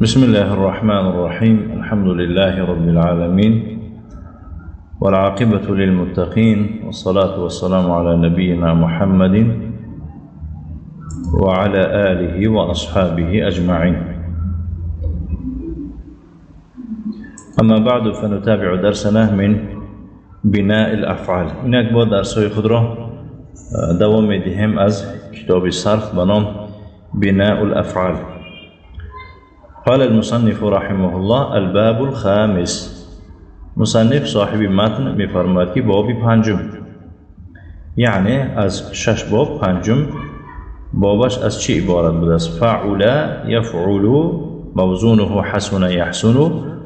بسم الله الرحمن الرحيم. الحمد لله رب العالمين، والعاقبة للمتقين، والصلاة والسلام على نبينا محمد وعلى آله وأصحابه أجمعين. أما بعد، فنتابع درسنا من بناء الأفعال. هناك بعض درس‌های خود را دوام می‌دهیم از کتاب صرف به نام بناء الأفعال. قال المصنف رحمه الله الباب الخامس. مصنف صاحب متن می‌فرماید که باب پنجم، یعنی از 6 باب پنجم بابش از چی عبارت بوده است؟ فعل یفعل موزونه حسن یحسن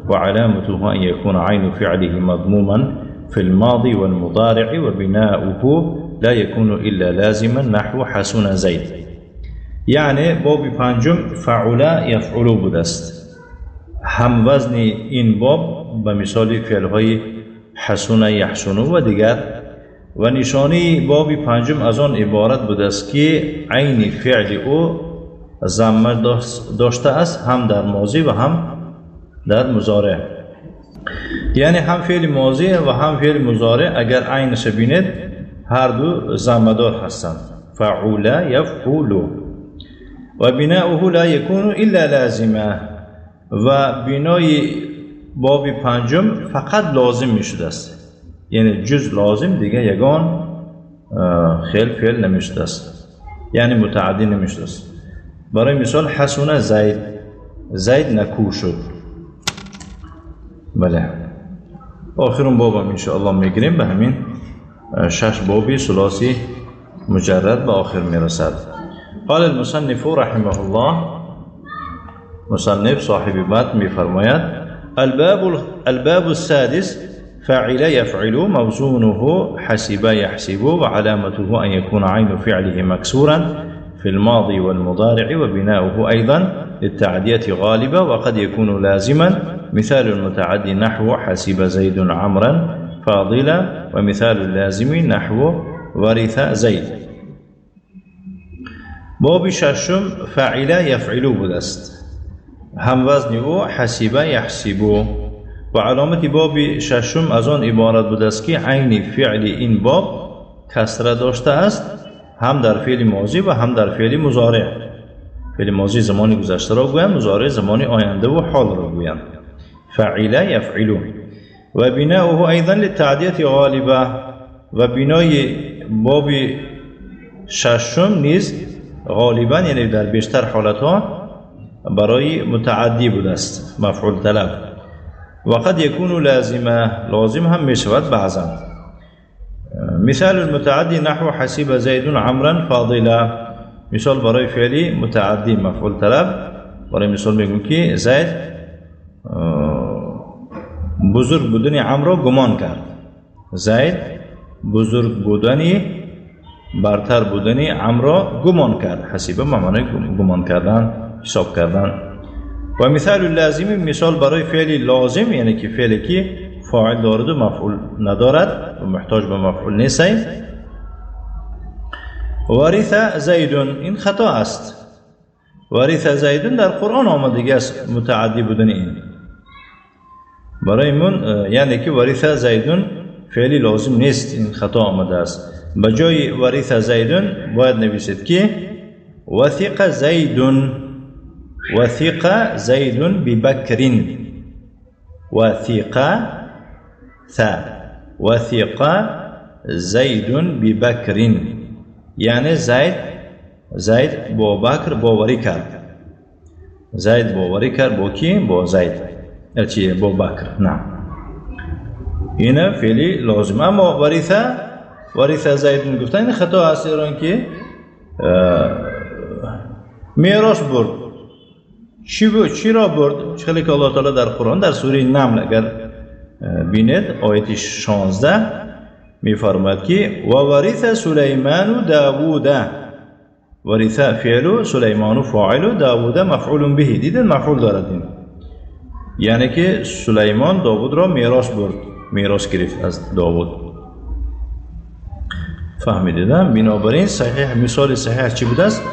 وعلامته أن يكون عين فعله مضموما في الماضي والمضارع وبناؤه لا يكون إلا لازما نحو حسن زيد. یعنی باب پنجم فعل یفعل بوده است. هم وزن این باب به مثال فعلهای حسن یحسن و دیگر، و نشانی باب پنجم از آن عبارت بوده است که عین فعل او ضمه داشته است، هم در ماضی و هم در مضارع. یعنی هم فعل ماضی و هم فعل مضارع اگر عینش بینید هر دو ضمه دار هستند. فعل یفعل. و بناؤه لا يكون الا لازمه. و بنای باب پنجم فقط لازم می شده است، یعنی جز لازم دیگه یگان خیل فعل نمی شده است، یعنی متعدی نمی شده است. برای مثال حسن زید، زید نکو شد. بله، آخرون بابم انشاءالله میگیریم، به همین 6 بابی ثلاثی مجرد به آخر میرسد. قال المصنف رحمه الله، مصنف صاحب متن میفرماید الباب السادس فاعل يفعل موزونه حسب يحسب وعلامته أن يكون عين فعله مكسورا في الماضي والمضارع وبناؤه أيضا للتعدية غالبة وقد يكون لازما. مثال المتعدي نحو حسب زيد عمرا فاضلا، ومثال اللازم نحو ورث زيد. باب ششم فاعل یفعل بوده است، هم وزن او حسب یحسب، و علامت باب ششم از آن عبارت بوده است که عین فعل این باب کسره داشته است، هم در فعل ماضی و هم در فعل مضارع. فعل ماضی زمانی گذشته را گویند، مضارع زمانی آینده و حال را گویند. فاعل یفعل. و بناؤه ایضا للتعدیه غالبه. و بنای باب ششم نیز غالبا، یعنی در بیشتر حالتها برای متعدی بوده است، مفعول طلب. و قد یکون لازمه، لازم هم می شود بعضا. مثال المتعدی نحو حسب زید عمرا فاضلا. مثال برای فعلی متعدی مفعول طلب، برای مثال میگم که زید بزرگ بودن عمرو را گمان کرد. زید بزرگ بودنی برتر بودنی عمرو را گمان کرد. حسیبه معنی گمان کردن، حساب کردن. و مثال لازم، مثال برای فعل لازم، یعنی که فعلی که فاعل دارد و مفعول ندارد و محتاج به مفعول نیست. ورث زید، این خطا است. ورث زید در قرآن آمده است متعدی بودن این. برای من یعنی که ورث زید فعلی لازم نیست، این خطا آمده است. بجای ورث زید باید نویسید که وثق زید، وثق زید ببکر، وثق وثق زید ببکر، یعنی زید با بکر باوری کرد. زید باوری کرد با کی؟ با زید، چی؟ با بکر. نه، این فعلی لازم. اما ورث زید گفتن این خطا است، ایران که میراث برد. چی را برد؟ چخیلی که الله تعالی در قرآن در سوره نمل اگر بینید آیت 16 میفرماید که و ورث سلیمان داوود. ورث فعل، سلیمان فاعل، داوود مفعول به. دیدید مفعول دارد این، یعنی که سلیمان داوود را میراث برد، میراث گرفت از داوود. فهمیدم؟ بنابراین صحیح، مثال صحیح چی بوده است؟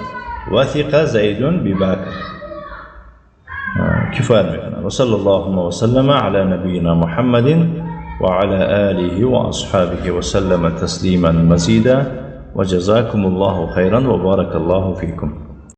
وثق زید ببکر. کفایت میکنه. و صلی الله و سلم علی نبینا محمد و علی آله و اصحابه و سلم تسلیما مزیدا و جزاکم الله خیرا و بارک الله فیکم.